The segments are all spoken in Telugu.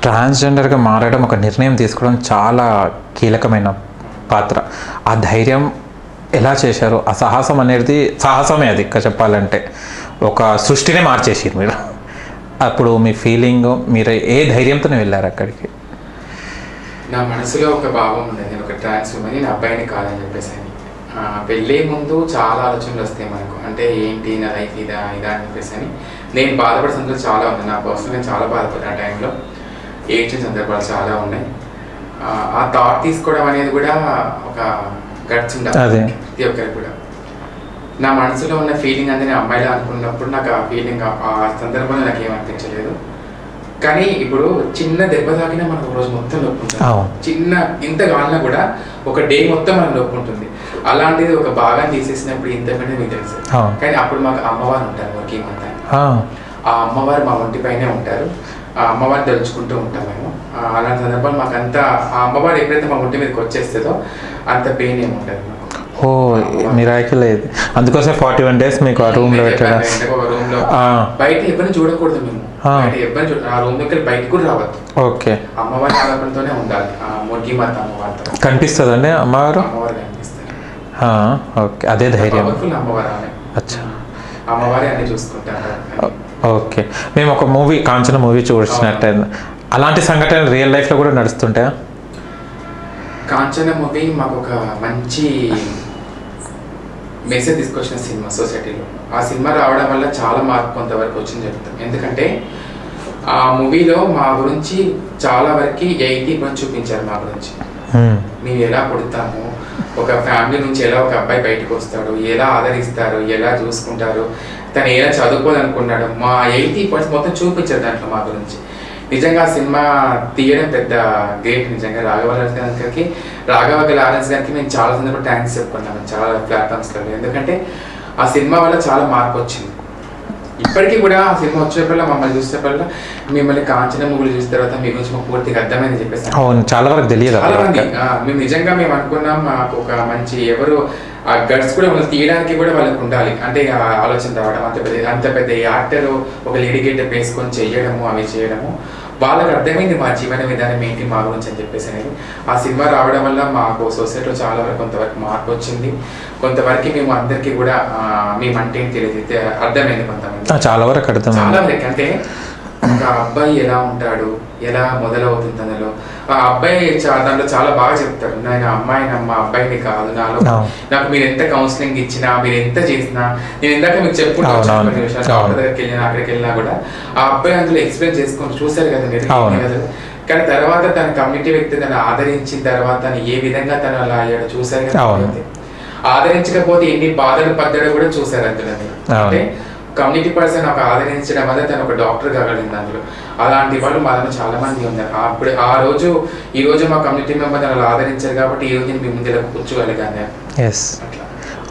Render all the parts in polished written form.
ట్రాన్స్జెండర్గా మారడం ఒక నిర్ణయం తీసుకోవడం చాలా కీలకమైన పాత్ర. ఆ ధైర్యం ఎలా చేశారు? ఆ సాహసం అనేది సాహసమే, అది ఇంకా చెప్పాలంటే ఒక సృష్టినే మార్చేసారు మీరు. అప్పుడు మీ ఫీలింగ్, మీరు ఏ ధైర్యంతో వెళ్ళారు అక్కడికి? నా మనసులో ఒక భావం ఉండేది, నేను ఒక ట్రాన్స్ ఉమెన్, నా అబ్బాయిని కాదని చెప్పేసి. పెళ్ళే ముందు చాలా ఆలోచనలు వస్తాయి మనకు, అంటే ఏంటి నా లైఫ్ ఇదా ఇదా అని చెప్పేసి అని. నేను బాధపడే సందర్భాలు చాలా ఉన్నాయి, నా పర్సనల్ నేను చాలా బాధపడ్డా. ఆ టైంలో ఏడ్చిన సందర్భాలు చాలా ఉన్నాయి. ఆ థాట్ తీసుకోవడం అనేది కూడా ఒక గట్స్ ఉండాలి ప్రతి ఒక్కరికి కూడా. నా మనసులో ఉన్న ఫీలింగ్ అనేది నేను అమ్మాయిలా అనుకున్నప్పుడు నాకు ఆ ఫీలింగ్ ఆ సందర్భంలో నాకు ఏమనిపించలేదు. కానీ ఇప్పుడు చిన్న దెబ్బ తాకినా మనకు రోజు మొత్తం నొప్పి ఉంటుంది, చిన్న ఇంత కాలినా కూడా ఒక డే మొత్తం మనకు నొప్పి ఉంటుంది. అలాంటిది ఒక భాగాన్ని తీసేసినప్పుడు ఇంతకంటే మీకు తెలుసు. కానీ అప్పుడు మాకు అమ్మవారు ఉంటారు వర్గీమంతా, ఆ అమ్మవారు మా ఒంటిపైనే ఉంటారు, ఆ అమ్మవారిని తలుచుకుంటూ ఉంటాం మేము. అలాంటి సందర్భాలు మాకు అంతా ఆ అమ్మవారు ఎప్పుడైతే మా ఒంటి మీదకి వచ్చేస్తుందో అంత పెయిన్ ఏమి ఉంటుంది మాకు. ఓ మిరాకిల్ లేదు, అందుకోసం 41 days మీకు ఆ రూమ్ లో పెట్టారు. రూమ్ లో బయట ఎవరిని చూడకూడదు మేము, బయట ఎవరిని చూడ, ఆ రూమ్ దగ్గర బయటకు కూడా రావద్దు. ఓకే, అమ్మవారి ఆలోచనతోనే ఉండాలి. ఆ మురిగి మాత అమ్మవారితో కనిపిస్తుందండి అమ్మవారు. అమ్మవారు కనిపిస్తుంది. ఓకే, అదే ధైర్యం. అమ్మవారు ఆమె. అచ్చా, అమ్మవారి అన్ని చూసుకుంటారు. ఓకే, మేము ఒక మూవీ కాంచన మూవీ చూసినట్టయింది, అలాంటి సంఘటనలు రియల్ లైఫ్ లో కూడా నడుస్తుంటాయా? కాంచన మూవీ మాకు ఒక మంచి మెసేజ్ తీసుకొచ్చిన సినిమా సొసైటీలో. ఆ సినిమా రావడం వల్ల చాలా మార్పు కొంతవరకు వచ్చింది చెప్తాం. ఎందుకంటే ఆ మూవీలో మా గురించి చాలా వరకు 80% చూపించారు. మా గురించి మేము ఎలా పుడతాము, ఒక ఫ్యామిలీ నుంచి ఎలా ఒక అబ్బాయి బయటకు వస్తాడు, ఎలా ఆదరిస్తారు, ఎలా చూసుకుంటారు, తను ఎలా చదువుకోవాలనుకున్నాడు, మా 80% మొత్తం చూపించారు దాంట్లో మా గురించి. నిజంగా ఆ సినిమా తీయడం పెద్ద గ్రేట్. నిజంగా రాఘవ లారెన్స్ గారికి మేము చాలా సందర్భంలో థ్యాంక్స్ చెప్పుకున్నాము చాలా ప్లాట్ఫామ్స్లో. ఎందుకంటే ఆ సినిమా వల్ల చాలా మార్పు వచ్చింది. ఇప్పటికీ కూడా ఆ సినిమా వచ్చేటప్పుడు మమ్మల్ని చూసేటప్పుడు మిమ్మల్ని కాంచన మూవీలు చూసిన తర్వాత మీ గురించి మాకు పూర్తిగా అర్థమైంది చెప్పేసి చాలా వరకు తెలియదు. చాలా మంది మేము నిజంగా మేము అనుకున్నాం మాకు ఒక మంచి ఎవరు ఆ గట్స్ కూడా వాళ్ళు తీయడానికి కూడా వాళ్ళకి ఉండాలి, అంటే ఆలోచన రావడం. అంత పెద్ద యాక్టర్ ఒక లేడీ గెటప్ వేసుకొని చేయడము, అవి చేయడము వాళ్ళకి అర్థమైంది మా జీవన విధానం ఏంటి మా గురించి అని చెప్పేసి అనేది. ఆ సినిమా రావడం వల్ల మాకు సొసైటీలో చాలా వరకు కొంతవరకు మార్పు వచ్చింది. కొంతవరకు మేము అందరికీ కూడా మేమంటే తెలియదు అర్థమైంది కొంతమంది, చాలా వరకు అంటే ఒక అబ్బాయి ఎలా ఉంటాడు, ఎలా మొదలవుతుంది అందులో. ఆ అబ్బాయి దాంట్లో చాలా బాగా చెప్తాడు, నేను అమ్మాయిని మా అబ్బాయిని కాదు, నాలో నాకు మీరు ఎంత కౌన్సిలింగ్ ఇచ్చినా, మీరు ఎంత చేసినా, నేను ఇందాక మీకు చెప్పుకుంటాను దగ్గరికి వెళ్ళినా అక్కడికి వెళ్ళినా కూడా ఆ అబ్బాయి అందులో ఎక్స్ప్లెయిన్ చేసుకొని చూశారు కదా మీరు. కానీ తర్వాత తన కమ్యూనిటీ వ్యక్తి తను ఆదరించిన తర్వాత తను ఏ విధంగా తను అలా అయ్యాడో చూశారు కదా. ఆదరించకపోతే ఎన్ని బాధలు పడ్డాడో కూడా చూశారు అందులో. అంటే కమ్యూనిటీ పర్సన్ ఒక ఆదరించడం వల్ల తను ఒక డాక్టర్ కాగలిగింది అందులో. అలాంటి వాళ్ళు మా దగ్గర చాలా మంది ఉన్నారు. అప్పుడు ఈ రోజు మా కమ్యూనిటీ మెంబర్ అలా ఆదరించారు కాబట్టి ఈ రోజు మీ ముందు కూర్చోగలిగాను.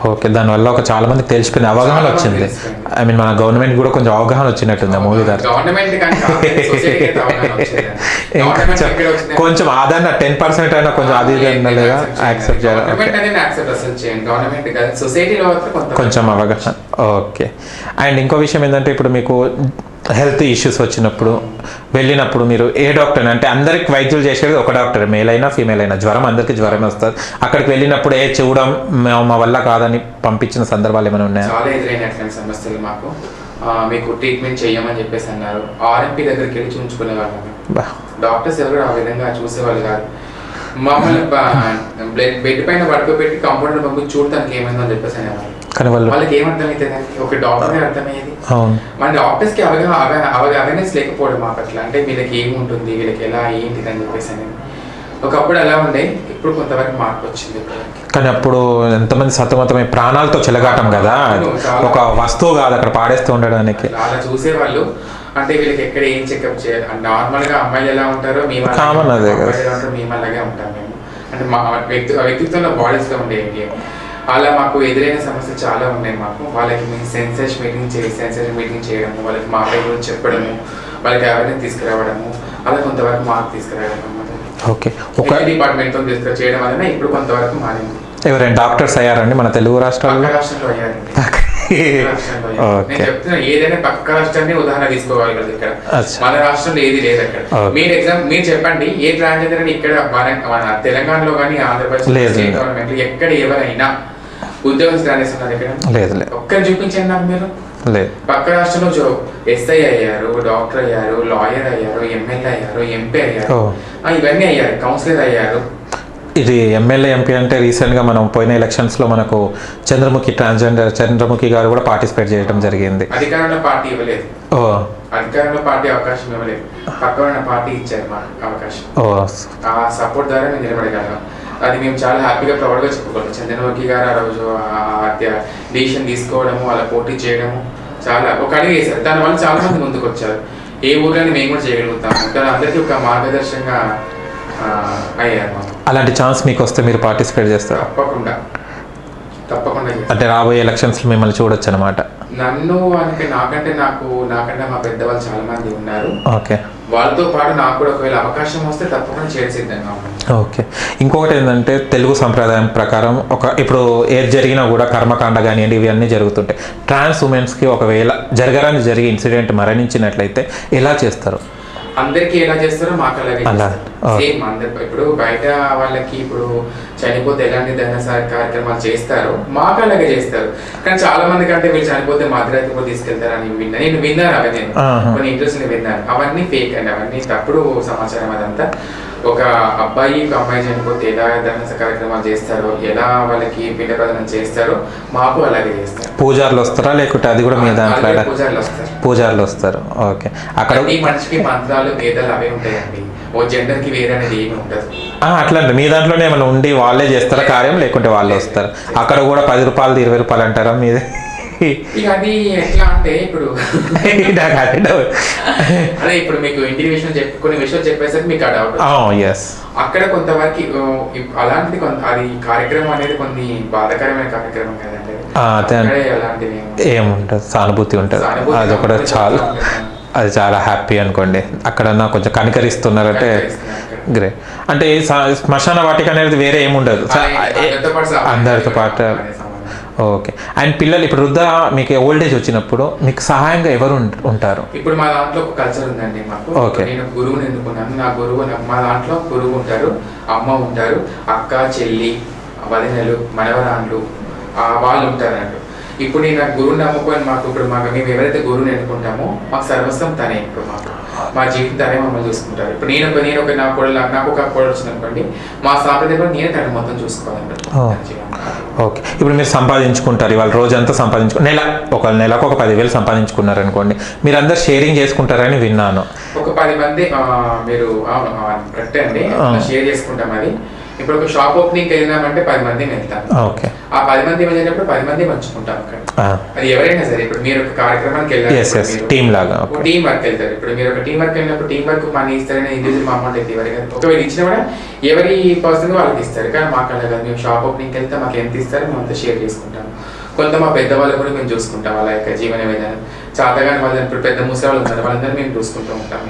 ఓకే, దానివల్ల ఒక చాలా మందికి తెలిసిపోయింది, అవగాహన వచ్చింది. ఐ మీన్ మన గవర్నమెంట్ కూడా కొంచెం అవగాహన వచ్చినట్టుంది మూవీ ద్వారా. కొంచెం ఆదరణ 10% అయినా కొంచెం అది లేదా యాక్సెప్ట్ చేయాలి, కొంచెం అవగాహన. ఓకే, అండ్ ఇంకో విషయం ఏంటంటే ఇప్పుడు మీకు హెల్త్ ఇష్యూస్ వచ్చినప్పుడు వెళ్ళినప్పుడు మీరు ఏ డాక్టర్, అంటే అందరికి వైద్యులు చేసేది ఒక డాక్టర్, మేల్ అయినా ఫీమేల్ అయినా, జ్వరం అందరికి జ్వరం వస్తుంది. అక్కడికి వెళ్ళినప్పుడు చూడడం మా వల్ల కాదని పంపించిన సందర్భాలు ఏమైనా ఉన్నాయా? చాలా ఎదురైనటువంటి సమస్యలు మాకు. మీకు ట్రీట్మెంట్ చేయమని చెప్పేసి అన్నారు. ఆర్ఎంపీ దగ్గరికి వెళ్ళి చూపించుకునే వాళ్ళం. డాక్టర్స్ ఎవరు ఆ విధంగా చూసేవాళ్ళు కాదు. మమ్మల్ని బెడ్ పైన పడుకోబెట్టి కంపౌండర్ పంపించి చూడటానికి ఏమైందో అని చెప్పేసి అనేవాళ్ళు. కానీ వాళ్ళకి ఏమర్థమైతే ఒక డాక్టర్ అర్థమయ్యేది. మన డాక్టర్స్ కి అవేర్నెస్ లేకపోవడం మా పట్ల, అంటే వీళ్ళకి ఏముంటుంది, వీళ్ళకి ఎలా ఏంటిది అని చెప్పేసి అనేది. ఒకప్పుడు అలా ఉండే, ఇప్పుడు కొంతవరకు మార్పు వచ్చింది. కానీ అప్పుడు ఎంతమంది సతమతమై ప్రాణాలతో చెలగాటం కదా, ఒక వస్తువు కాదు అక్కడ పాడేస్తూ ఉండడానికి. అలా చూసేవాళ్ళు, అంటే వీళ్ళకి ఎక్కడ ఏం చెకప్ చేయాలి. నార్మల్ గా అమ్మాయిలు ఎలా ఉంటారో మేము అలాగే ఉంటాం మేము. అంటే మా వ్యక్తిత్వంలో బాడీస్ లో ఉండేవి. అలా మాకు ఎదురైన సమస్యలు చాలా ఉన్నాయి మాకు. వాళ్ళకి మేము సెన్సస్ మీటింగ్ చేయడము, వాళ్ళకి మా పై గురించి చెప్పడము, వాళ్ళకి అవేర్నెస్ తీసుకురావడము, అలా కొంతవరకు మార్పు తీసుకురావడం అన్నమాట. ఓకే, ఒక డిపార్ట్మెంట్తో చేయడం వలన ఇప్పుడు కొంతవరకు మారింది. ఎవరైనా డాక్టర్స్ అయ్యారండి మన తెలుగు రాష్ట్రాల్లో? రాష్ట్రంలో అయ్యారండి. రాష్ట్రంలో అయ్యారు. నేను ఓకే. చెప్తున్నా ఏదైనా పక్క రాష్ట్రాన్ని ఉదాహరణ తీసుకోవాలి కదా ఇక్కడ. అచ్చా. మన రాష్ట్రంలో ఏది లేదు అక్కడ. ఓకే. మీరు చెప్పండి ఏ ట్రాన్స్జెండర్ అని ఇక్కడ మన తెలంగాణలో కానీ ఆంధ్రప్రదేశ్ లేదు. స్టేట్ గవర్నమెంట్ ఎక్కడ ఎవరైనా ఉద్యోగం రాణిస్తున్నారు ఇక్కడ లేదు లేదు ఒక్కరిని చూపించండి నాకు మీరు. లేదు. పక్క రాష్ట్రంలో ఎస్ఐ అయ్యారు, డాక్టర్ అయ్యారు, లాయర్ అయ్యారు, ఎమ్మెల్యే అయ్యారు, ఎంపీ అయ్యారు, ఓ. ఇవన్నీ అయ్యారు, కౌన్సిలర్ అయ్యారు. ఇది ఎమ్మెల్యే ఎంపీ అంటే రీసెంట్గా మనం పోయిన ఎలక్షన్స్లో మనకు ట్రాన్స్జెండర్ చంద్రముఖి గారు కూడా పార్టిసిపేట్ చేయడం జరిగింది. అధికారంలో పార్టీ ఇవ్వలేదు, ఓ అధికారంలో పార్టీ అవకాశం ఇవ్వలేదు, పక్కన పార్టీ ఇచ్చారు మాకు అవకాశం. ఓ ఆ సపోర్ట్ ద్వారా మేము నిలబడగలం. అది మేము చాలా హ్యాపీగా ప్రౌడ్గా చెప్పుకోవాలి. చంద్రముఖి గారు ఆ రోజు డిసిషన్ తీసుకోవడము, అలా పోటీ చేయడము చాలా ఒక అడుగు వేశారు. దానివల్ల చాలా మంది ముందుకు వచ్చారు. ఏ ఊర్లోనే మేము కూడా చేయగలుగుతాము, దాని అందరికీ ఒక మార్గదర్శకంగా అయ్యారు మాకు. అలాంటి ఛాన్స్ మీకు వస్తే మీరు పార్టిసిపేట్ చేస్తారు? తప్పకుండా తప్పకుండా చేస్తాను. అంటే రాబోయే ఎలక్షన్స్లో మిమ్మల్ని చూడొచ్చు అనమాట. నన్ను అంటే నాకంటే మా పెద్దవాళ్ళు చాలా మంది ఉన్నారు. ఓకే. వాళ్ళతో పాటు నాకు కూడా ఒకవేళ అవకాశం వస్తే తప్పకుండా చేయడం సిద్ధంగా ఉన్నాను. ఓకే. ఇంకొకటి ఏంటంటే తెలుగు సంప్రదాయం ప్రకారం ఇప్పుడు ఏది జరిగినా కూడా కర్మకాండ కానివ్వండి ఇవన్నీ జరుగుతుంటాయి. ట్రాన్స్ ఉమెన్స్కి ఒకవేళ జరిగి ఇన్సిడెంట్ మరణించినట్లయితే ఎలా చేస్తారు? అందరికి ఎలా చేస్తారో మాకు అలాగే అలా. సేమ్ అందరు. ఇప్పుడు బయట వాళ్ళకి ఇప్పుడు చనిపోతే ఎలాంటి దహన కార్యక్రమాలు చేస్తారో మాకు అలాగే చేస్తారు. కానీ చాలా మంది కంటే వీళ్ళు చనిపోతే మధ్యరాత్రి కూడా తీసుకెళ్తారని నేను విన్నాను. అవి నేను కొన్ని ఇంట్రెస్ట్ విన్నాను. అవన్నీ ఫేక్ అండి, అవన్నీ తప్పుడు సమాచారం. అదంతా ఒక అబ్బాయి ఒక అమ్మాయి చనిపోతే ఎలా దహన కార్యక్రమాలు చేస్తారో, ఎలా వాళ్ళకి పిండ ప్రదానం చేస్తారో మాకు అలాగే చేస్తారు. పూజారులు వస్తారా లేకుంటే అది కూడా మీ దాంట్లో? పూజారులు వస్తారు. పూజారులు వస్తారు. ఓకే. అక్కడ ఈ మనిషికి మంత్రాలు వేదాలు అవే ఉంటాయండి. ఓ జెండర్ కి వేరే అనేది ఏమి ఉండదు. అట్లా మీ దాంట్లోనే ఏమైనా ఉండి వాళ్ళే చేస్తారా కార్యం లేకుంటే వాళ్ళే వస్తారు? అక్కడ కూడా 10 రూపాయలు 20 రూపాయలు అంటారా మీది? ఇక అది ఎట్లా అంటే ఇప్పుడు అదే ఇప్పుడు మీకు ఇంటి విషయం కొన్ని విషయాలు చెప్పేసరికి మీకు ఆ డౌట్. అక్కడ కొంతవరకు అలాంటిది అది కార్యక్రమం అనేది కొన్ని బాధాకరమైన కార్యక్రమం కదండి. అలాంటివి ఏముంటుంది, సానుభూతి ఉంటుంది. అది ఒకటి చాలా, అది చాలా హ్యాపీ అనుకోండి. అక్కడన్నా కొంచెం కనికరిస్తున్నారంటే గ్రేట్. అంటే శ్మశాన వాటిక అనేది వేరే ఏముండదు, అందరితో పాటు. ఓకే. అండ్ పిల్లలు ఇప్పుడు వృద్ధ మీకు ఓల్డ్ ఏజ్ వచ్చినప్పుడు మీకు సహాయంగా ఎవరు ఉంటారు? ఇప్పుడు మా దాంట్లో ఒక కల్చర్ ఉందండి మాకు. ఓకే. నేను గురువుని ఎన్నుకున్నాను. నా గురువు మా దాంట్లో గురువు ఉంటారు, అమ్మ ఉంటారు, అక్క, చెల్లి, వదినలు, మనవరాళ్ళు వాళ్ళు ఉంటారంట. ఇప్పుడు నేను గురువుని నమ్ముకొని మేము ఎవరైతే గురువుని ఎన్నుకుంటామో మాకు సర్వస్వం తనే. ఇప్పుడు మా జీవితం తనే మమ్మల్ని చూసుకుంటారు. ఇప్పుడు నాకు ఒక కోడలు వచ్చింది అనుకోండి, మా సాంప్రదాయంలో నేనే తను మొత్తం చూసుకోవాలంటే. ఓకే. ఇప్పుడు మీరు సంపాదించుకుంటారు, ఇవాళ రోజంతా నెలకు ఒక 10,000 సంపాదించుకున్నారు అనుకోండి, మీరు అందరు షేరింగ్ చేసుకుంటారని విన్నాను. ఒక 10 మంది మీరు కరెక్టే అండి, షేర్ చేసుకుంటాం. అది ఇప్పుడు ఒక షాప్ ఓపెనింగ్ వెళ్ళినామంటే 10 మంది వెళ్తాం. ఓకే. ఆ 10 మంది వెళ్ళినప్పుడు 10 మంది పంచుకుంటాం అక్కడ. అది ఎవరైనా సరే, ఇప్పుడు మీరు ఒక కార్యక్రమానికి వెళ్ళారు, టీమ్ లాగా టీం వర్క్ వెళ్తారు. ఇప్పుడు మీరు ఒక టీం వర్క్ వెళ్ళినప్పుడు టీం వర్క్ మనీ ఇస్తారని ఇండివిజువల్ అమౌంట్ అయితే ఎవరైనా ఒకవేళ ఇచ్చినా కూడా ఎవరి పర్సన్ వాళ్ళకి ఇస్తారు. కానీ మాకు అలాగే మేము షాప్ ఓపెనింగ్కి వెళ్తే మాకు ఎంత ఇస్తారో మేము అంతా షేర్ చేసుకుంటాం. కొంత మా పెద్దవాళ్ళు కూడా మేము చూసుకుంటాం, వాళ్ళ యొక్క జీవన విధానం. చాతగాని వాళ్ళు ఇప్పుడు పెద్ద ముసలి వాళ్ళు ఉన్నారు, వాళ్ళందరూ మేము చూసుకుంటూ ఉంటాం,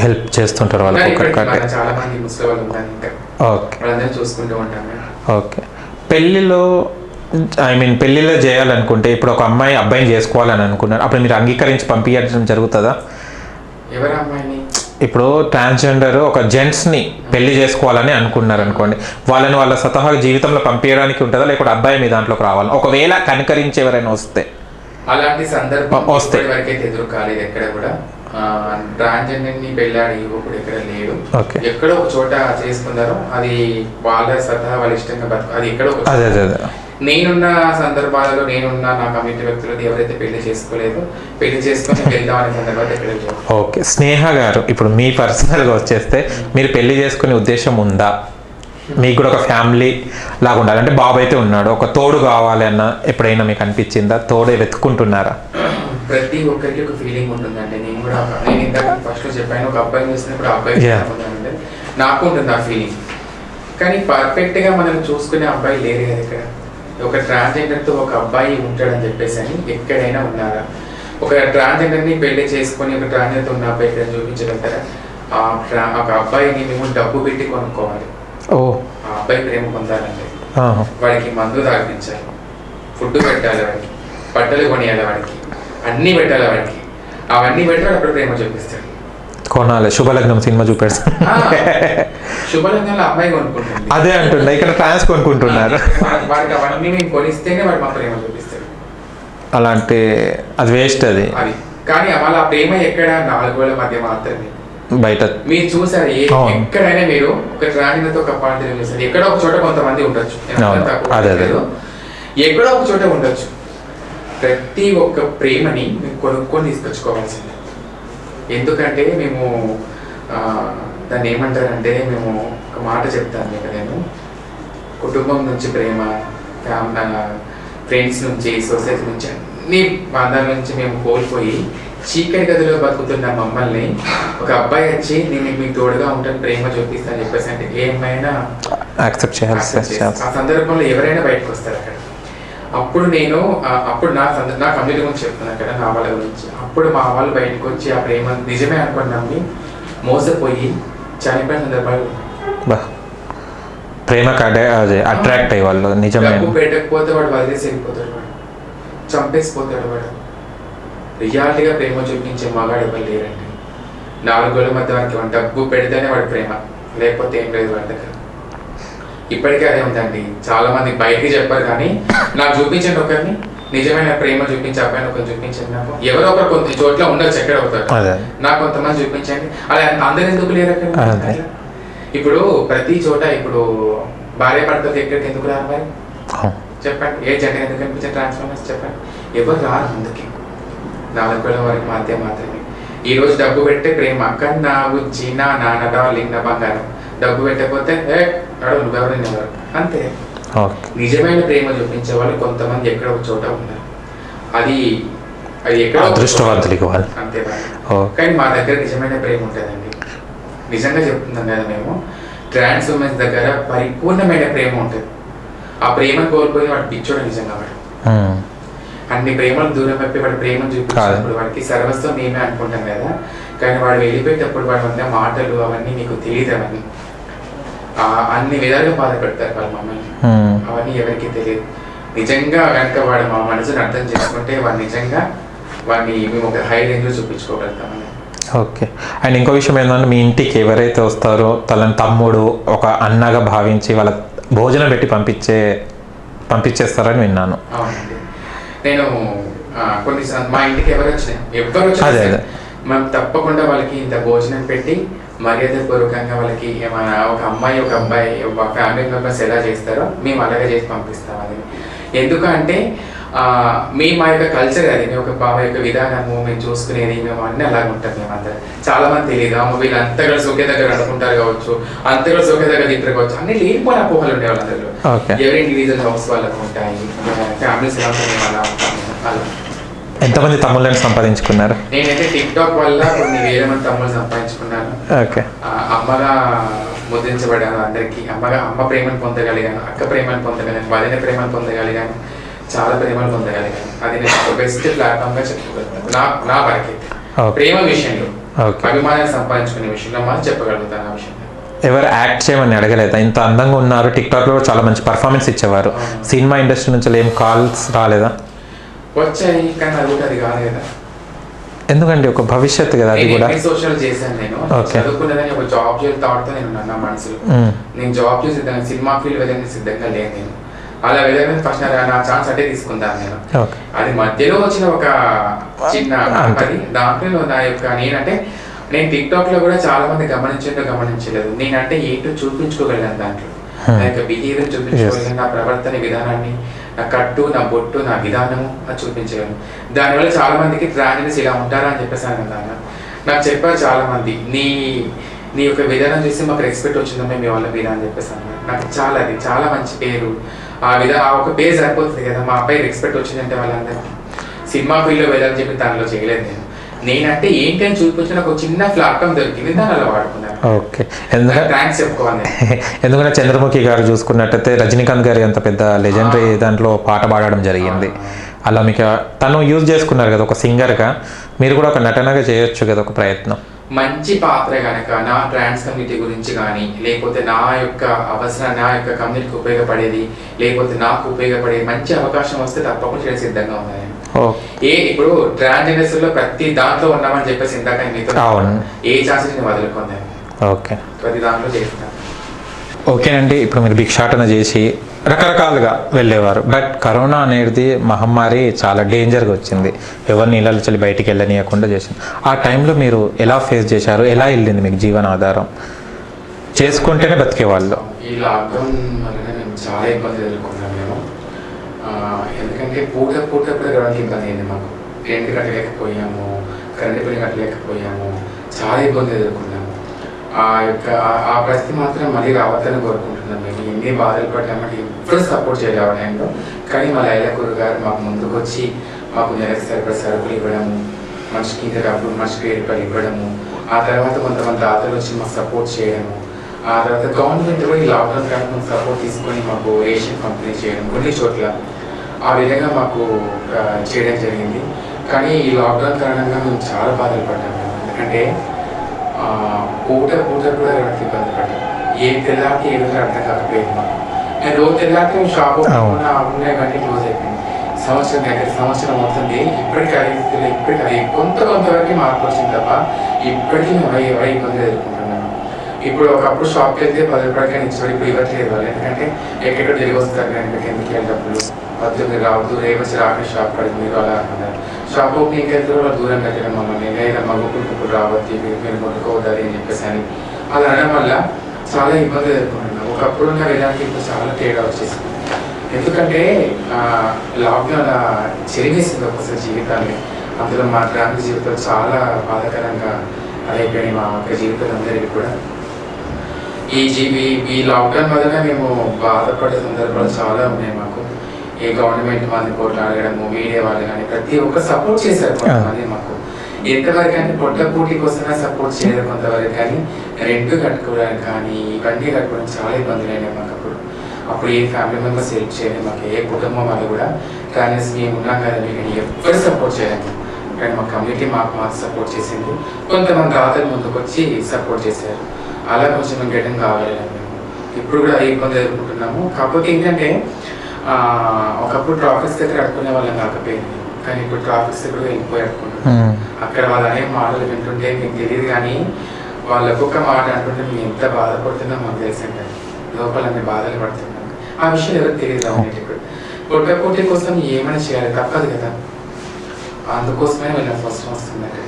హెల్ప్ చేస్తుంటారు వాళ్ళు. చాలా మంది ముసలి వాళ్ళు ఉన్నారు, ఇంకా వాళ్ళందరూ చూసుకుంటూ ఉంటాం. ఓకే. పెళ్ళిలో పెళ్ళిలో చేయాలనుకుంటే ఇప్పుడు ఒక అబ్బాయిని చేసుకోవాలని అనుకున్నారు, అప్పుడు మీరు అంగీకరించి పంపించడం జరుగుతుందా? ఎవరు అమ్మాయిని? ఇప్పుడు ట్రాన్స్జెండర్ ఒక జెంట్స్ని పెళ్లి చేసుకోవాలని అనుకున్నారు అనుకోండి, వాళ్ళని వాళ్ళ స్వతహా జీవితంలో పంపించడానికి ఉంటుందా, లేకపోతే అబ్బాయి మీ దాంట్లోకి రావాలి? ఒకవేళ కనుకరించి ఎవరైనా వస్తే, అలాంటి సందర్భం వస్తే వరకైతే ఎదురు కాలేదు ఎక్కడ కూడా. ట్రాన్స్జెండర్ ని పెళ్ళాడి యువకుడు ఎక్కడ లేడు. ఎక్కడో ఒక చోట చేసుకున్నారు, అది వాళ్ళ స్వతహా వాళ్ళ ఇష్టంగా అది ఎక్కడో నేనున్న సందర్భాలలో నా కమిటీ వ్యక్తులు ఎవరైతే పెళ్లి చేసుకోలేదు, పెళ్లి చేసుకొని వెళ్దాం అనే సందర్భాలు ఎక్కడ. ఓకే. స్నేహ గారు, ఇప్పుడు మీ పర్సనల్గా వచ్చేస్తే మీరు పెళ్లి చేసుకునే ఉద్దేశం ఉందా? మీకు కూడా ఒక ఫ్యామిలీ లాగా ఉండాలి అంటే, బాబు అయితే ఉన్నాడు, ఒక తోడు కావాలి అన్న ఎప్పుడైనా మీకు అనిపించిందా? తోడే వెతుక్కుంటున్నారా? ప్రతి ఒక్కరికి ఒక ఫీలింగ్ ఉంటుందండి. నేను ఇందాక ఫస్ట్ లో చెప్పాను, ఒక అబ్బాయిని చూసినప్పుడు అబ్బాయి నాకు ఉంటుంది ఆ ఫీలింగ్. కానీ పర్ఫెక్ట్ గా మనం చూసుకునే అబ్బాయి లేరు కదా ఇక్కడ. ఒక ట్రాన్స్జెండర్ తో ఒక అబ్బాయి ఉంటాడని చెప్పేసి అని ఎక్కడైనా ఉన్నారా? ఒక ట్రాన్స్జెండర్ ని పెళ్లి చేసుకొని ఒక ట్రాన్స్జెండర్ ఉన్న అబ్బాయి ఇక్కడ చూపించగలుగుతారా? ఒక అబ్బాయిని మేము డబ్బు పెట్టి కొనుక్కోవాలి. ఆ అబ్బాయి ప్రేమ పొందాలంటే వాడికి మందు తాగించాలి, ఫుడ్ పెట్టాలి, వాడికి బట్టలు కొనియాలి వాడికి, అన్నీ పెట్టాలి వాడికి. అవన్నీ పెట్టి వాడు అప్పుడు ప్రేమ చూపిస్తాడు. కొనాలి. శుభలగ్నం సినిమా చూపెడతాను. శుభలగ్నంలో అమ్మాయి కొనుక్కుంటుంది. అదే అంటున్నా, ఇక్కడ ఫ్యాన్స్ కొనుక్కుంటున్నారు. వాడికి అవన్నీ మేము కొనిస్తేనే వాడు మా ప్రేమ చూపిస్తాడు. అలాంటి అది వేస్ట్ అది. కానీ వాళ్ళ ప్రేమ ఎక్కడ 4 గోడల మధ్య మాత్రమే. బయట మీరు చూసారు ఎక్కడైనా మీరు ఒక ట్రాజడీతో ఒక పాట చూసారు, ఎక్కడో ఒక చోట కొంతమంది ఉండొచ్చు, ఎక్కడో ఒక చోట ఉండొచ్చు. ప్రతి ఒక్క ప్రేమని మేము కొనుక్కొని తీసుకొచ్చుకోవాల్సిందే. ఎందుకంటే మేము దాన్ని ఏమంటారంటే, మేము ఒక మాట చెప్తాను మీకు. నేను కుటుంబం నుంచి ప్రేమ, ఫ్రెండ్స్ నుంచి, సొసైటీ నుంచి, అన్ని బంధాల నుంచి మేము కోల్పోయి చీకటి గదిలో బతుకుతున్న మమ్మల్ని ఒక అబ్బాయి వచ్చి నేను మీకు తోడుగా ఉంటాను, ప్రేమ చూపిస్తాను చెప్పేసి అంటే ఏమైనా యాక్సెప్ట్ చేయాలి. ఆ సందర్భంలో ఎవరైనా బయటకు వస్తారు అక్కడ. అప్పుడు నేను అప్పుడు నా కమ్యూనిటీ గురించి చెప్తున్నాను అక్కడ, నా వాళ్ళ గురించి. అప్పుడు మా వాళ్ళు బయటకు వచ్చి ఆ ప్రేమ నిజమే అనుకుని నమ్మి మోసపోయి చనిపోయిన సందర్భాలు. ప్రేమ అదే అట్రాక్ట్ అయ్యి వాళ్ళు నిజమే. డబ్బు పెట్టకపోతే వాడు వదిలేసి వెళ్ళిపోతాడు, వాడు చంపేసిపోతాడు. వాడు రియాలిటీగా ప్రేమ చూపించే మగాడు ఎవరు లేరండి. 4 గోడల మధ్య వారికి డబ్బు పెడితేనే వాడి ప్రేమ, లేకపోతే ఏం లేదు వాడి దగ్గర. ఇప్పటికే అదే ఉందండి. చాలా మంది బయటికి చెప్పారు, కానీ నాకు చూపించండి ఒకరిని, నిజమైన ప్రేమ చూపించి అబ్బాయిని ఒకరిని చూపించండి నాకు. ఎవరో ఒకరు కొన్ని చోట్ల ఉండొచ్చు, ఎక్కడ అవుతారు, నాకు కొంతమంది చూపించండి. అలా అందరు ఎందుకు లేరు అక్కడ? ఇప్పుడు ప్రతి చోట ఇప్పుడు భార్య భర్తలు ఎక్కడికి ఎందుకు రారు మరి చెప్పండి? ఏ జంట ఎందుకు కనిపించే ట్రాన్స్ఫార్మర్స్ చెప్పండి? ఎవరు రారు ముందుకి. 4 గోడల వరకు మధ్య మాత్రమే. ఈ రోజు డబ్బు పెట్టే ప్రేమ, కానీ నా బుజ్జి, నా నాన్న, డార్లింగ్, నా బంగారం. డబ్బు పెట్టకపోతే నువ్వెవరు అంతే. నిజమైన ప్రేమ చూపించే వాళ్ళు కొంతమంది ఎక్కడ ఒక చోట ఉన్నారు. అది ఎక్కడ అదృష్టవంతులకి వాళ్ళు అంతే. కానీ మా దగ్గర నిజమైన ప్రేమ ఉంటుందండి. నిజంగా చెప్తున్నాం కదా మేము, ట్రాన్స్ ఉమెన్స్ దగ్గర పరిపూర్ణమైన ప్రేమ ఉంటుంది. ఆ ప్రేమను కోల్పోయి వాడు పిచ్చోడు నిజంగా. వాడు అన్ని ప్రేమలు దూరం అయిపోయి వాడి ప్రేమను చూపించినప్పుడు వాడికి సర్వస్వం మేమే అనుకుంటాం కదా. కానీ వాడు వెళ్ళిపోయేటప్పుడు వాడు ఉన్న మాటలు అవన్నీ మీకు తెలియదు. అవన్నీ అన్ని విధాలుగా బాధ పెడతారు వాళ్ళ మమ్మల్ని. అవన్నీ ఎవరికి తెలియదు. నిజంగా కనుక వాడు మా మనసుని అర్థం చేసుకుంటే వాడు నిజంగా వాడిని మేము ఒక హై రేంజ్లో చూపించుకోగలుగుతామని. ఓకే. అండ్ ఇంకో విషయం ఏంటంటే, మీ ఇంటికి ఎవరైతే వస్తారో తనని తమ్ముడు, ఒక అన్నగా భావించి వాళ్ళ భోజనం పెట్టి పంపించేస్తారని విన్నాను. అవునండి. నేను కొన్ని మా ఇంటికి ఎవరు వచ్చినా మనం తప్పకుండా వాళ్ళకి ఇంత భోజనం పెట్టి మర్యాదపూర్వకంగా వాళ్ళకి ఏమైనా ఒక అమ్మాయి ఒక అబ్బాయి ఒక ఫ్యామిలీ మెంబర్స్ ఎలా చేస్తారో మేము అలాగే చేసి పంపిస్తాం. అది ఎందుకంటే మేము మా యొక్క కల్చర్ అది, మేము ఒక మా యొక్క విధానము మేము చూసుకునేది మేము అన్నీ అలాగే ఉంటాం. మేమందరం చాలా మంది తెలియదు వీళ్ళు అంతా కలిసి ఒకే దగ్గర అనుకుంటారు కావచ్చు, అంతా కలిసి ఒకే దగ్గర తింటారు కావచ్చు, అన్ని లేనిపోయిన అపోహలు ఉండే వాళ్ళందరిలో. ఎవరి ఇండివిజువల్ హౌస్ వాళ్ళకు ఉంటాయి, ఫ్యామిలీస్ ఎలా ఉంటాయి, అలా ఉంటాము. అలా ఎంతమంది తమ్ముళ్ళని సంపాదించుకున్నారు? నేనైతే టిక్ టాక్ వల్ల కొన్ని వేల మంది తమ్ముళ్ళు సంపాదించుకున్నాను. అమ్మగా ముద్రించబడ్డాను అందరికీ. అమ్మ ప్రేమను పొందగలిగాను, అక్క ప్రేమను పొందగలిగాను, వదిన ప్రేమను పొందగలిగాను, చాలా ప్రేమను పొందగలిగాను. అది నేను బెస్ట్ ప్లాట్ఫామ్ గా చెప్పగలుగుతాను. నా వరకైతే ప్రేమ విషయంలో, అభిమానాన్ని సంపాదించుకునే విషయంలో మనం చెప్పగలుగుతాను. ఆ విషయంలో ఎవరు యాక్ట్ చేయమని అడగలేదా? ఇంత అందంగా ఉన్నారు, టిక్ టాక్ లో చాలా మంచి పర్ఫార్మెన్స్ ఇచ్చేవారు, సినిమా ఇండస్ట్రీ నుంచి ఏం కాల్స్ రాలేదా? వచ్చాయి, కానీ అది కూడా అది కాదు కదా. ఎందుకండి ఒక భవిష్యత్తు కదా అది కూడా. సోషల్ చేశాను నేను, చదువుకున్నదని ఒక జాబ్ చేసే థాట్తో నేను నా మనసులో. నేను జాబ్ చేసి సినిమా ఫీల్డ్ వెళ్ళడానికి సిద్ధంగా లేను. నేను అలా వెళ్ళాలని ఫస్ట్ నా ఛాన్స్ అంటే తీసుకుంటాను నేను. అది మధ్యలో వచ్చిన ఒక చిన్న దాంట్లో నా యొక్క నేనంటే నేను టిక్ టాక్ లో కూడా చాలా మంది గమనించలేదు. నేనంటే ఏంటో చూపించుకోగలిగాను దాంట్లో. నా యొక్క బిహేవియర్ చూపించుకోగలిగాను, నా ప్రవర్తన విధానాన్ని, నా కట్టు, నా బొట్టు, నా విధానము అది చూపించగలను. దానివల్ల చాలా మందికి ట్రాన్స్జెండర్స్ ఇలా ఉంటారా అని చెప్పేసి అన్నాను. నాకు చెప్పారు చాలా మంది, నీ యొక్క విధానం చూసి మాకు రెస్పెక్ట్ వచ్చిందమ్మా మీ వాళ్ళ మీద అని చెప్పేసి అన్నారు. నాకు చాలా మంచి పేరు, ఆ ఒక పేరు సరిపోతుంది కదా. మా అబ్బాయి రెస్పెక్ట్ వచ్చిందంటే వాళ్ళందరికీ. సినిమా ఫీల్డ్లో వెళ్ళాలని చెప్పి దానిలో చేయలేదు నేను. నేనంటే ఏంటి అని చూపించిన ఒక చిన్న ప్లాట్ఫామ్ దొరికింది, దాన్ని అలా వాడుకున్నాను. ఓకే. థ్యాంక్స్ చెప్పుకోవాలి. ఎందుకంటే చంద్రముఖి గారు చూసుకున్నట్టయితే రజనీకాంత్ గారి అంత పెద్ద లెజెండరీ దాంట్లో పాట పాడడం జరిగింది. అలా మీకు తను యూజ్ చేసుకున్నారు కదా ఒక సింగర్గా, మీరు కూడా ఒక నటనగా చేయొచ్చు కదా ఒక ప్రయత్నం. మంచి పాత్ర కనుక నా ట్రాన్స్ కమ్యూనిటీ గురించి కానీ, లేకపోతే నా యొక్క అవసరం, నా యొక్క కమ్యూనిటీకి ఉపయోగపడేది, లేకపోతే నాకు ఉపయోగపడే మంచి అవకాశం వస్తే తప్పకుండా చేయడం సిద్ధంగా ఉన్నాయి. ఇప్పుడు ట్రాన్స్జెండర్స్ లో ప్రతి దాంట్లో ఉన్నామని చెప్పేసి ఇందాక మీతో ఏ ఛాన్సెస్ నేను వదులుకున్నాను. ఓకే, ప్రతి దాంట్లో చేస్తున్నాను. ఓకేనండి. ఇప్పుడు మీరు భిక్షాటన చేసి రకరకాలుగా వెళ్ళేవారు, బట్ కరోనా అనేది మహమ్మారి చాలా డేంజర్గా వచ్చింది, ఎవరిని ఇళ్ళ చల్లి బయటికి వెళ్ళనీయకుండా చేసింది. ఆ టైంలో మీరు ఎలా ఫేస్ చేశారు, ఎలా వెళ్ళింది మీకు జీవనాధారం? చేసుకుంటేనే బతికేవాళ్ళు. ఈ లాక్డౌన్ వలన మేము చాలా ఇబ్బంది ఎదుర్కొన్నాం. మేము ఎందుకంటే పూట కూడా గడవడానికి ఇబ్బంది అయింది మాకు. రెంట్ కట్టలేకపోయాము, కరెంట్ బిల్ కట్టలేకపోయాము, చాలా ఇబ్బంది ఎదుర్కొన్నాము. ఆ పరిస్థితి మాత్రం మళ్ళీ రావద్దని కోరుకుంటున్నాం. మేము ఎన్ని బాధలు పడ్డామంటే ఇప్పుడు సపోర్ట్ చేయాలి ఆ టైంలో. కానీ మా లైలాకూర్ గారు మాకు ముందుకు వచ్చి మాకు నెలకు సరిపడ సరుకులు ఇవ్వడము, మనిషికి ఇంత డబ్బులు, మనిషికి 7 రూపాయలు ఇవ్వడము, ఆ తర్వాత కొంతమంది దాతలు వచ్చి మాకు సపోర్ట్ చేయడము, ఆ తర్వాత గవర్నమెంట్ కూడా ఈ లాక్డౌన్ కాలంలో సపోర్ట్ తీసుకొని మాకు రేషన్ పంపిణీ చేయడం కొన్ని చోట్ల ఆ విధంగా మాకు చేయడం జరిగింది. కానీ ఈ లాక్డౌన్ కారణంగా మేము చాలా బాధలు పడ్డాము. ఎందుకంటే పూట కూడా ఎవరికి ఇబ్బంది పడ్డాం. ఏ తెల్లారికి ఏ విధంగా అర్థం కాకపోయింది మాకు. నేను రోజు తెల్లారికి మేము షాప్ ఉన్నాయి కానీ క్లోజ్ అయిపోయింది. సంవత్సరం అవుతుంది. ఇప్పటికీ అది కొంతవరకు మార్పు వచ్చింది తప్ప ఇప్పటికీ మేము ఎవరి ఇబ్బంది ఎదుర్కొంటున్నాము. ఇప్పుడు ఒకప్పుడు షాప్కి వెళ్తే 10 రూపాయలకి ఇచ్చేవాడు, ఇప్పుడు ఇవ్వట్లేదు వాళ్ళు. ఎందుకంటే ఎక్కడెక్కడ తిరిగి వస్తారు కానీ ఎందుకు వెళ్ళి డబ్బులు వద్దు, మీరు రావద్దు, రేపొచ్చి రాకుండా షాప్ పడి మీరు అలా అన్నారు. షాప్ ఓపెనింగ్కి వెళ్తే వాళ్ళు దూరం కట్టడం మమ్మల్ని, లేదా మా కుక్కలు రావద్దు, మీరు ముట్టుకోవద్దని అని చెప్పేసి అని అలా అనడం వల్ల చాలా ఇబ్బంది ఎదుర్కొంటున్నాం. ఒకప్పుడు ఉన్న విధానికి ఇప్పుడు చాలా తేడా వచ్చేసింది. ఎందుకంటే లాక్డౌన్ అలా చెరిగేసింది ఒకసారి జీవితాన్ని. అందులో మా గ్రామీణ జీవితాలు చాలా బాధాకరంగా అయిపోయినాయి మా యొక్క జీవితాలందరికీ కూడా. ఈ లాక్డౌన్ వలన మేము బాధపడే సందర్భాలు చాలా ఉన్నాయి మాకు. ఈ గవర్నమెంట్ మంది కోట్లు అడగడము, మీడియా వాళ్ళు కానీ ప్రతి ఒక్క సపోర్ట్ చేశారు కొంతమంది మాకు. ఎంతవరకు అంటే పొట్ట పూటి కోసమే సపోర్ట్ చేయడం కొంతవరకు, కానీ రెంట్ కట్టుకోవడానికి కానీ ఇవన్నీ కట్టుకోవడానికి చాలా ఇబ్బందులు అయినాయి మాకు. అప్పుడు ఏ ఫ్యామిలీ మెంబర్స్ హెల్ప్ చేయలేదు మాకు, ఏ కుటుంబం వాళ్ళు కూడా. కానీ మేము ఉన్నాం కదా మీకు ఎవరు సపోర్ట్ చేయలేదు. కానీ మా కమ్యూనిటీ మాకు సపోర్ట్ చేసింది. కొంతమంది దాతలు ముందుకు వచ్చి సపోర్ట్ చేశారు. అలా కొంచెం మేము గెటం కావాలి. మేము ఇప్పుడు కూడా ఇబ్బంది ఎదుర్కొంటున్నాము. కాకపోతే ఏంటంటే ఒకప్పుడు ట్రాఫిక్స్ దగ్గర అడుకునే వాళ్ళం కాకపోయింది, కానీ ఇప్పుడు ట్రాఫిక్స్ దగ్గర వెళ్ళిపోయి అడుకుంటున్నాం. అక్కడ వాళ్ళు అనే మాటలు వింటుంటే మీకు తెలియదు, కానీ వాళ్ళు ఒక్కొక్క మాట అంటుంటే మేము ఎంత బాధపడుతున్నాం మాకు తెలిసిందే. లోపల అన్ని బాధలు పడుతున్నాం. ఆ విషయం ఎవరికి తెలియదు. ఇప్పుడు పొట్టపూటి కోసం ఏమైనా చేయాలి, తప్పదు కదా. అందుకోసమే వెళ్ళాల్సిన అవసరం వస్తుంది అక్కడ.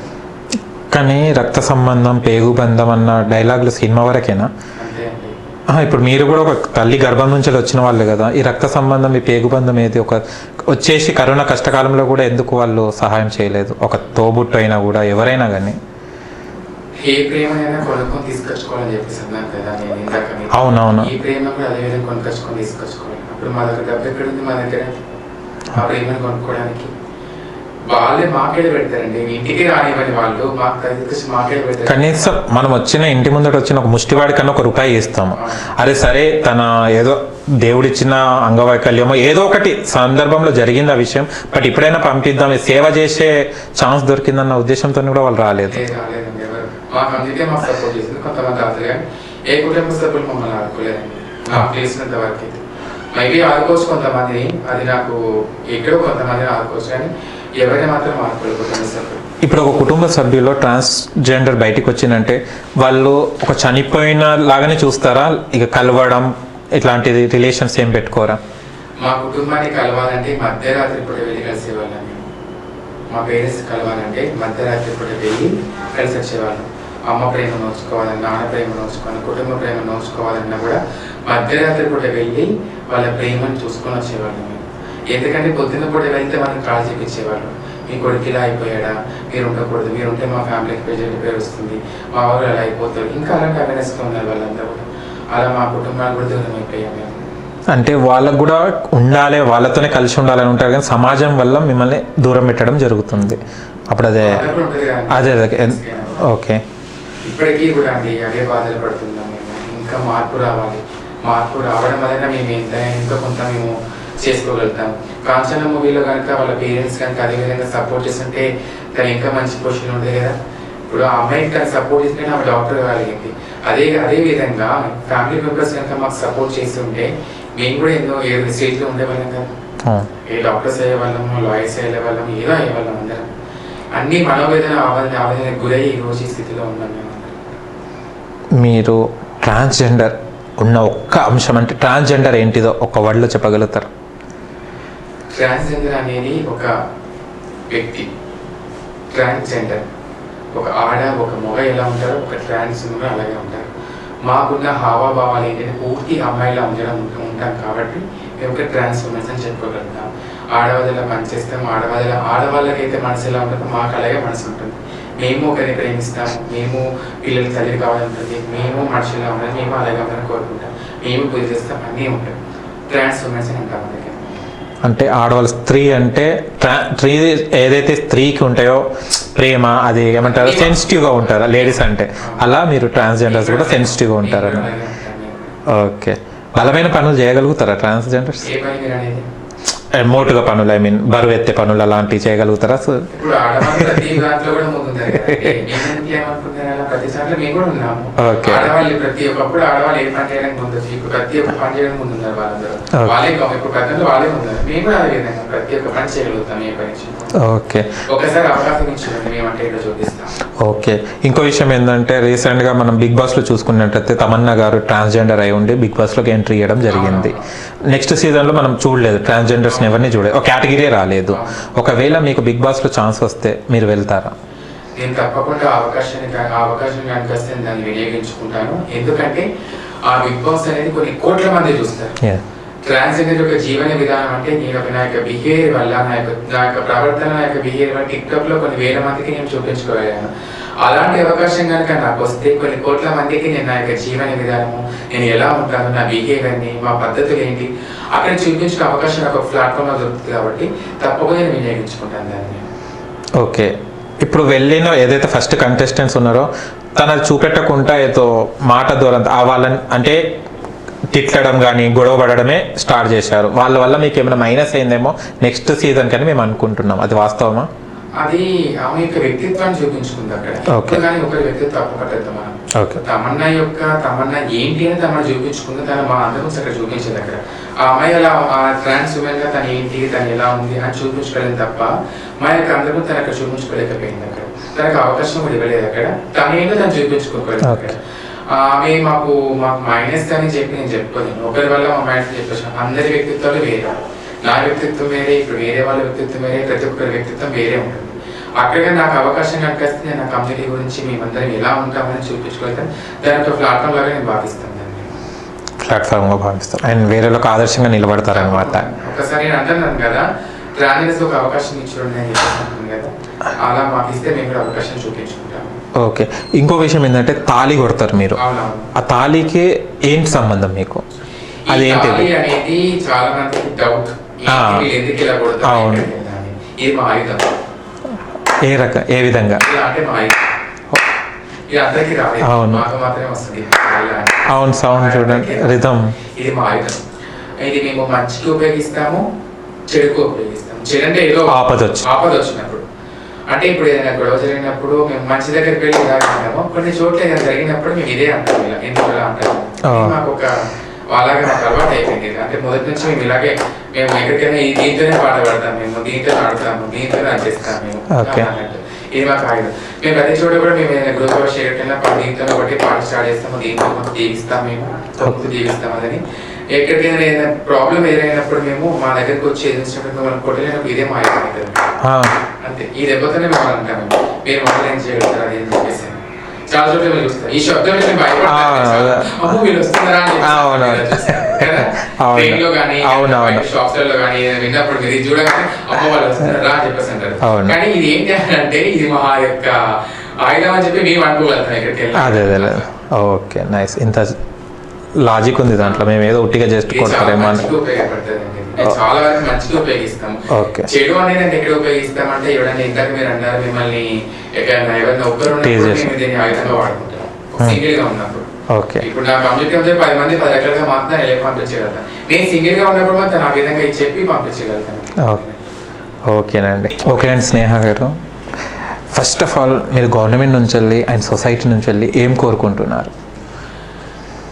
కానీ రక్త సంబంధం, పేగుబంధం అన్న డైలాగులు సినిమా వరకేనా? అంతే అండి. ఇప్పుడు మీరు కూడా ఒక తల్లి గర్భం నుంచి వచ్చిన వాళ్ళే కదా. ఈ రక్త సంబంధం, ఈ పేగుబంధం ఏది వచ్చేసి కరోనా కష్టకాలంలో కూడా ఎందుకు వాళ్ళు సహాయం చేయలేదు? ఒక తోబుట్టు అయినా కూడా ఎవరైనా కానీ ఏ ప్రేమైనా కొనుక్కొని తీసుకొచ్చుకోవాలని చెప్పేసి అన్నాను కదా నేను ఇందాక. అవునవును. ఈ ప్రేమ కూడా అదే విధంగా కొనుక్కొచ్చుకొని తీసుకొచ్చుకోవాలి. అప్పుడు మా దగ్గర డబ్బు ఎక్కడ ఉంది? మా దగ్గర ఆ ప్రేమను కొనుక్కోవడానికి వాళ్ళే మాకేడ పెడతారండి. ఇంటికి రానివ్వని వాళ్ళు మాకేడ పెడతారు. కనీసం మనం వచ్చిన ఇంటి ముందట వచ్చిన ఒక ముష్టివాడి కన్నా ₹1 ఇస్తాము. అరే సరే, తన ఏదో దేవుడిచ్చిన అంగవైకల్యమో ఏదో ఒకటి సందర్భంలో జరిగింది ఆ విషయం, బట్ ఇప్పుడైనా పంపిద్దాం, సేవ చేసే ఛాన్స్ దొరికిందన్న ఉద్దేశంతో కూడా వాళ్ళు రాలేదు. మాకు అందుకే మాకు సపోర్ట్ చేసింది కొంతమంది దాతలు, కానీ ఏ కుటుంబ సభ్యులు మమ్మల్ని ఆడుకోలేదండి. నాకు తెలిసినంత వరకు అయితే మేబీ ఆడుకోవచ్చు కొంతమందిని, అది నాకు ఎక్కడో కొంతమందిని ఆడుకోవచ్చు, కానీ ఎవరైనా మాత్రం ఆడుకోలేదు కుటుంబ సభ్యులు. ఇప్పుడు ఒక కుటుంబ సభ్యుల్లో ట్రాన్స్జెండర్ బయటికి వచ్చిందంటే వాళ్ళు ఒక చనిపోయిన లాగానే చూస్తారా? ఇక కలవడం ఇట్లాంటిది రిలేషన్స్ ఏం పెట్టుకోరా? మా కుటుంబాన్ని కలవాలంటే మధ్యరాత్రి పూట వెళ్ళి కలిసేవాళ్ళం. మా పేరెంట్స్ కలవాలంటే మధ్యరాత్రి పూట వెళ్ళి కలిసి వచ్చేవాళ్ళం. అమ్మ ప్రేమ నోచుకోవాలన్నా, నాన్న ప్రేమ నోచుకోవాలన్నా, కుటుంబ ప్రేమ నోచుకోవాలన్నా కూడా మధ్యరాత్రి పూట వెళ్ళి వాళ్ళ ప్రేమను చూసుకొని వచ్చేవాళ్ళం మేము. ఎందుకంటే పొద్దున్న పూట వెళ్తే వాళ్ళని కాల్ చేపించేవాళ్ళం. మీ కొడుకు ఇలా అయిపోయాడా, మీరు ఉండకూడదు, మీరు ఉంటే మా ఫ్యామిలీకి పేరు వస్తుంది, మా ఊరు అలా అయిపోతారు, ఇంకా అలాంటి అవేర్నెస్గా ఉన్నారు వాళ్ళంతా కూడా. అలా మా కుటుంబాలు కూడా దూరం అయిపోయాం మేము. అంటే వాళ్ళకు కూడా ఉండాలి, వాళ్ళతోనే కలిసి ఉండాలని ఉంటారు, కానీ సమాజం వల్ల మిమ్మల్ని దూరం పెట్టడం జరుగుతుంది. అప్పుడు అదే అదే ఓకే. ఇప్పటికీ కూడా అండి అదే బాధలు పడుతున్నాం మేము. ఇంకా మార్పు రావాలి. మార్పు రావడం వలన మేము ఎంతో కొంత మేము చేసుకోగలుగుతాం. కాంచన మూవీలో కనుక వాళ్ళ పేరెంట్స్ కనుక అదే విధంగా సపోర్ట్ చేస్తుంటే తను ఇంకా మంచి పొజిషన్ ఉండేది కదా. ఇప్పుడు ఆ అమ్మాయికి తను సపోర్ట్ చేసినట్టు ఆమె డాక్టర్ కాగలిగింది. అదే విధంగా ఫ్యామిలీ మెంబర్స్ కనుక మాకు సపోర్ట్ చేస్తుంటే మేము కూడా ఎన్నో ఏదో స్టేజ్లో ఉండేవాళ్ళం కదా. ఏ డాక్టర్స్ అయ్యేవాళ్ళము, లాయర్స్ అయ్యేవాళ్ళము, ఏదో అయ్యేవాళ్ళం అందరం. అన్ని మనోవేదన ఆవేదన గురై ఈ రోజు ఈ స్థితిలో ఉన్నాం మేము. మీరు ట్రాన్స్జెండర్ ఉన్న ఒక్క అంశం అంటే ట్రాన్స్జెండర్ ఏంటిదో ఒక వర్డ్లో చెప్పగలుగుతారు? ట్రాన్స్జెండర్ అనేది ఒక వ్యక్తి. ట్రాన్స్జెండర్ ఒక ఆడ ఒక మగ ఎలా ఉంటారో ఒక ట్రాన్స్ అలాగే ఉంటారు. మాకున్న హావాభావాలు ఏంటంటే పూర్తి అమ్మాయిలా ఉంటాం కాబట్టి మేము ఒక ట్రాన్స్ఫర్మేషన్ అని చెప్పుకోగలుగుతాం. ఆడవాళ్ళ పనిచేస్తాం, ఆడవాళ్ళకైతే మనసు ఎలా ఉంటుందో మాకు అలాగే మనసు ఉంటుంది. మేము ఒకరిని ప్రేమిస్తాము, మేము పిల్లల తల్లి కావాలంటుంది, మేము మనుషులా ఉండాలి, మేము అలాగే ఉండాలని కోరుకుంటాం, మేము పూజ చేస్తాం, అన్నీ ఉంటాం. ట్రాన్స్ఫర్మేషన్ అంటాం అందుకే. అంటే ఆడవాళ్ళ స్త్రీ అంటే స్త్రీ ఏదైతే స్త్రీకి ఉంటాయో ప్రేమ అది ఏమంటారు సెన్సిటివ్గా ఉంటారా లేడీస్ అంటే, అలా మీరు ట్రాన్స్జెండర్స్ కూడా సెన్సిటివ్గా ఉంటారని. ఓకే, బలమైన పనులు చేయగలుగుతారా ట్రాన్స్జెండర్స్? మోటుగా పనులు, ఐ మీన్ బరువు ఎత్తే పనులు అలాంటివి చేయగలుగుతారా? ఇప్పుడు ఆడవాళ్ళు ప్రతి దాంట్లో కూడా ముందుంటారు కదా. ఏమనుకుంటారు అలా ప్రతి దాంట్లో మేము కూడా ఉన్నాము. ఆడవాళ్ళు ప్రతి ఒక్కప్పుడు ఆడవాళ్ళు ఏ పని చేయడానికి ముందు, ఇప్పుడు ప్రతి ఒక్క పని చేయడానికి ముందు ఉన్నారు వాళ్ళందరూ. వాళ్ళే ఇప్పుడు ప్రజలు వాళ్ళే ఉన్నారు. మేము కూడా అదే విధంగా ప్రతి ఒక్క పని చేయగలుగుతాం ఏ పని. ఓకే, ఒకసారి అవకాశం ఇచ్చింది మేమంటే ఇక్కడ చూపిస్తాం. ఓకే, ఇంకో విషయం ఏంటంటే రీసెంట్గా మనం బిగ్ బాస్లో చూసుకున్నట్టయితే తమన్నా గారు ట్రాన్స్జెండర్ అయి ఉండి బిగ్ బాస్లోకి ఎంట్రీ ఇవ్వడం జరిగింది. నెక్స్ట్ సీజన్లో మనం చూడలేదు ట్రాన్స్జెండర్స్ని ఎవరిని చూడలేదు, ఒక కేటగిరీ రాలేదు. ఒకవేళ మీకు బిగ్ బాస్లో ఛాన్స్ వస్తే మీరు వెళ్తారా? నేను తప్పకుండా అవకాశం కనుక వస్తే దాన్ని వినియోగించుకుంటాను. ఎందుకంటే ఆ బిగ్ బాస్ అనేది కొన్ని కోట్ల మంది చూస్తారు. ట్రాన్స్జెండర్ యొక్క జీవన విధానం అంటే నా యొక్క బిహేవియర్ వల్ల, నా యొక్క ప్రవర్తన, నా యొక్క బిహేవియర్ వల్ల టిక్టాక్ లో కొన్ని వేల మందికి నేను చూపించుకోగలను. అలాంటి అవకాశం కనుక నాకు వస్తే కొన్ని కోట్ల మందికి నేను నా యొక్క జీవన విధానము, నేను ఎలా ఉంటాను, నా బిహేవియర్ని, మా పద్ధతులు ఏంటి అక్కడ చూపించుకునే అవకాశం నాకు ఒక ప్లాట్ఫామ్లో దొరుకుతుంది. కాబట్టి తప్పకుండా నేను వినియోగించుకుంటాను దాన్ని. ఓకే, ఇప్పుడు వెళ్ళిన ఏదైతే ఫస్ట్ కంటెస్టెంట్స్ ఉన్నారో తనది చూపెట్టకుండా ఏదో మాట దూరం వాళ్ళని అంటే తిట్టడం కానీ గొడవ పడడమే స్టార్ట్ చేశారు. వాళ్ళ వల్ల మీకు ఏమైనా మైనస్ అయిందేమో నెక్స్ట్ సీజన్ కానీ మేము అనుకుంటున్నాం, అది వాస్తవమా? అది ఆమె యొక్క వ్యక్తిత్వాన్ని చూపించుకుంది అక్కడ. కానీ ఒకరి వ్యక్తిత్వం పట్టద్దు మనం. తమన్నా ఏంటి అని తమన్నా చూపించుకుంది. తను మా అందరం అక్కడ చూపించింది అక్కడ. ఆ అమ్మాయి అలా ట్రాన్స్ ఉమెన్ గా తను ఏంటి, తను ఎలా ఉంది అని చూపించుకోలేదు తప్ప మా యొక్క అందరం తను అక్కడ చూపించుకోలేకపోయింది. అక్కడ తనకు అవకాశం కూడా ఇవ్వలేదు. అక్కడ తను ఏంటో తను చూపించుకోలేదు అక్కడ. ఆమె మాకు మైనస్ అని చెప్పి నేను చెప్పుకోలేను. ఒకరి వల్ల మా మైనస్ చెప్పేసాను. అందరి వ్యక్తిత్వాలు వేరే, నా వ్యక్తిత్వం వేరే, ఇప్పుడు వేరే వాళ్ళ వ్యక్తిత్వం వేరే, ప్రతి ఒక్కరి వ్యక్తిత్వం వేరే ఉంటుంది. అక్కడ నాకు అవకాశం కనిపిస్తే నేను నా కమ్యూనిటీ గురించి మేమందరం ఎలా ఉంటామని చూపించుకోగలుగుతాను. దాని ఒక ప్లాట్ఫామ్ లాగా నేను భావిస్తాను. దాన్ని ప్లాట్ఫామ్గా భావిస్తాను అండ్ వేరేలోకి ఆదర్శంగా నిలబడతారనమాట. ఒకసారి నేను అంటున్నాను కదా, ట్రాన్స్జెండర్స్ ఒక అవకాశం ఇచ్చుకోండి అని చెప్పేసి కదా, అలా మాకు ఇస్తే మేము కూడా అవకాశం చూపించుకుంటాము. ఓకే, ఇంకో విషయం ఏంటంటే తాళి కొడతారు మీరు. ఆ తాళికి ఏంటి సంబంధం మీకు? అదేంటి అనేది చాలా మందికి డౌట్. ఎందుకు ఇలా కొడతారు? ఇది మా ఆయుధం. ఏ విధంగా? అంటే మా ఆయుధం ఇది అందరికీ రాలేదు, మాకు మాత్రమే వస్తుంది. అవును, సౌండ్ చూడండి, రిథమ్. ఇది మా ఆయుధం. ఇది మేము మంచికి ఉపయోగిస్తాము, చెడుకు ఉపయోగిస్తాము. చెడు అంటే ఏదో ఆపద వచ్చినప్పుడు, అంటే ఇప్పుడు ఏదైనా గొడవ జరిగినప్పుడు మేము మంచి దగ్గరికి వెళ్ళి ఇలా అంటాము. కొన్ని చోట్ల ఏదైనా జరిగినప్పుడు మేము ఇదే అంటాము, ఇలా ఎందుకు ఇలా అంటాము. మాకు ఒక అలాగే మాకు అలవాటు అయిపోయింది. అంటే మొదటి నుంచి మేము ఇలాగే, మేము ఎక్కడికైనా దీంతోనే పాట పాడతాం, మేము దీంతో ఆడతాము, దీంతోనే అందిస్తాము మేము అన్నట్టు. ఇది మాకు ఆయుధం. మేము ప్రతి చోట కూడా మేము ఏదైనా గ్రూప్ చేయకపోయినా దీంతో బట్టి పాట స్టార్ట్ చేస్తాము, దీంతో మాకు దీవిస్తాం, మేము తొమ్మిది దీవిస్తాం. అదని ఎక్కడికైనా ఏదైనా ప్రాబ్లం ఎదురైనప్పుడు మేము మా దగ్గరికి వచ్చి ఎదిరించినప్పుడు మిమ్మల్ని కొట్టలేనప్పుడు ఇదే మా ఆయుధం అవుతుంది. అంతే, ఈ దెబ్బతోనే మేము అంటాము మీరు మమ్మల్ని ఏం చేయగలుగుతారు అది అని చెప్పేసి. చాలా చోట్ల మేము చూస్తాం ఈ శబ్దం భయపడతాము, వీళ్ళు వస్తున్నారా ట్రైన్ లో కానీ షాప్స్ లో కానీ విన్నప్పుడు మీరు ఇది చూడగానే అమ్మ వాళ్ళు వస్తున్నారా అని చెప్పేసి అంటారు. కానీ ఇది ఏంటి అంటే ఇది మా యొక్క ఆయుధం అని చెప్పి మేము అనుకోగలుగుతాం ఇక్కడికి వెళ్ళి. Okay, nice. ఇంత లాజిక్ ఉంది దాంట్లో, మేము ఏదో ఉట్టిగా చేస్తూ కొడతారేమో అని. చాలా వరకు మంచిగా ఉపయోగిస్తాము. చెడు అనేది ఎక్కడ ఉపయోగిస్తామంటే ఎవరైనా ఇంతకు మీరు అన్నారు మిమ్మల్ని ఎవరైనా ఒక్కరు దీన్ని ఆయుధంగా వాడుకుంటాం సింగిల్ గా ఉన్నప్పుడు. ఇప్పుడు నా కమ్యూనిటీ ఉంటే 10 మంది 10 రకాలుగా మాత్రం ఎలా పంపించగలుగుతాను. నేను సింగిల్ గా ఉన్నప్పుడు మాత్రం ఆ విధంగా చెప్పి పంపించగలుగుతాను. ఓకేనండి. ఓకే అండి స్నేహ గారు, ఫస్ట్ ఆఫ్ ఆల్ మీరు గవర్నమెంట్ నుంచి వెళ్ళి అండ్ సొసైటీ నుంచి వెళ్ళి ఏం కోరుకుంటున్నారు?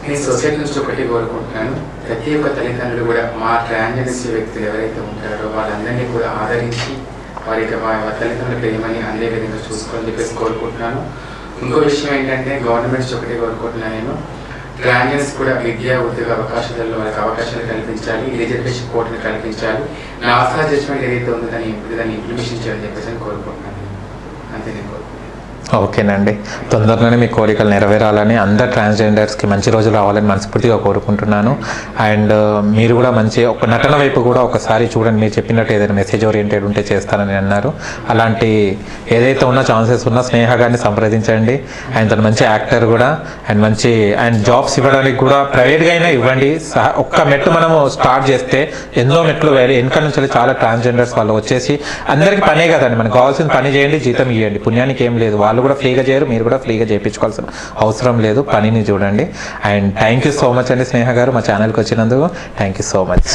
నేను సొసైటీ నుంచి ఒకటి కోరుకుంటున్నాను, ప్రతి ఒక్క తల్లిదండ్రులు కూడా మా ట్రాన్స్జెండర్స్ వ్యక్తులు ఎవరైతే ఉంటారో వాళ్ళందరినీ కూడా ఆదరించి వారి తల్లిదండ్రుల ప్రేమని అందే విధంగా చూసుకోవాలని చెప్పేసి కోరుకుంటున్నాను. ఇంకో విషయం ఏంటంటే గవర్నమెంట్ నుంచి ఒకటి కోరుకుంటున్నాను, నేను ట్రాన్స్జెండర్స్ కూడా విద్యా ఉద్యోగ అవకాశాలలో వాళ్ళకి అవకాశాలు కల్పించాలి, రిజర్వేషన్ కోర్టుని కల్పించాలి, నాసా జడ్జ్మెంట్ ఏదైతే ఉందో దాన్ని ఇంప్లిమెంటేషన్ చేయాలని చెప్పేసి కోరుకుంటున్నాను. అంతే నేను కోరుకుంటున్నాను. ఓకేనండి, తొందరలోనే మీ కోరికలు నెరవేరాలని, అందరు ట్రాన్స్జెండర్స్కి మంచి రోజులు రావాలని మనస్ఫూర్తిగా కోరుకుంటున్నాను. అండ్ మీరు కూడా మంచి ఒక నటన వైపు కూడా ఒకసారి చూడండి, మీరు చెప్పినట్టు ఏదైనా మెసేజ్ ఓరియంటెడ్ ఉంటే చేస్తానని అన్నారు. అలాంటి ఏదైతే ఉన్న ఛాన్సెస్ ఉన్నా స్నేహ గారిని సంప్రదించండి. అండ్ తను మంచి యాక్టర్ కూడా, అండ్ మంచి అండ్ జాబ్స్ ఇవ్వడానికి కూడా ప్రైవేట్గా అయినా ఇవ్వండి. ఒక్క మెట్టు మనము స్టార్ట్ చేస్తే ఎన్నో మెట్లు వెనక నుంచి చాలా ట్రాన్స్జెండర్స్ వాళ్ళు వచ్చేసి అందరికీ పనే కదండి, మనకు కావాల్సిన పని చేయండి, జీతం ఇవ్వండి, పుణ్యానికి ఏం లేదు. వాళ్ళు కూడా ఫ్రీగా చేయరు, మీరు కూడా ఫ్రీగా చేయించుకోవాల్సిన అవసరం లేదు, పనిని చూడండి. And thank you so much అండి స్నేహ గారు మా ఛానల్కి వచ్చినందుకు. Thank you so much.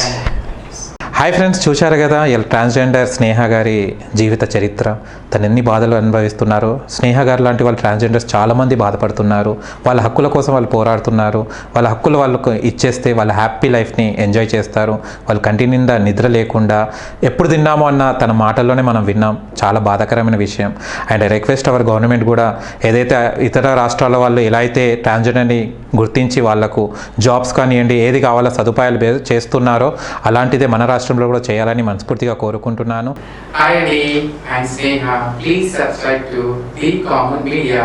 Hi friends, చూశారు కదా ఇలా ట్రాన్స్జెండర్ స్నేహ గారి జీవిత చరిత్ర. తను ఎన్ని బాధలు అనుభవిస్తున్నారో. స్నేహ గారు లాంటి వాళ్ళు ట్రాన్స్జెండర్స్ చాలామంది బాధపడుతున్నారు, వాళ్ళ హక్కుల కోసం వాళ్ళు పోరాడుతున్నారు. వాళ్ళ హక్కులు వాళ్ళకు ఇచ్చేస్తే వాళ్ళ హ్యాపీ లైఫ్ని ఎంజాయ్ చేస్తారు. వాళ్ళు కంటి నిండా నిద్ర లేకుండా ఎప్పుడు తిన్నామో అన్న తన మాటల్లోనే మనం విన్నాం. చాలా బాధాకరమైన విషయం. అండ్ రిక్వెస్ట్ అవర్ గవర్నమెంట్ కూడా ఏదైతే ఇతర రాష్ట్రాల వాళ్ళు ఎలా అయితే ట్రాన్స్జెండర్ని గుర్తించి వాళ్ళకు జాబ్స్ కానివ్వండి ఏది కావాలో సదుపాయాలు చేస్తున్నారో అలాంటిదే మన రాష్ట్రంలో కూడా చేయాలని మనస్ఫూర్తిగా కోరుకుంటున్నాను. హాయ్ అండి, I'm Sneha. Please subscribe to the common media.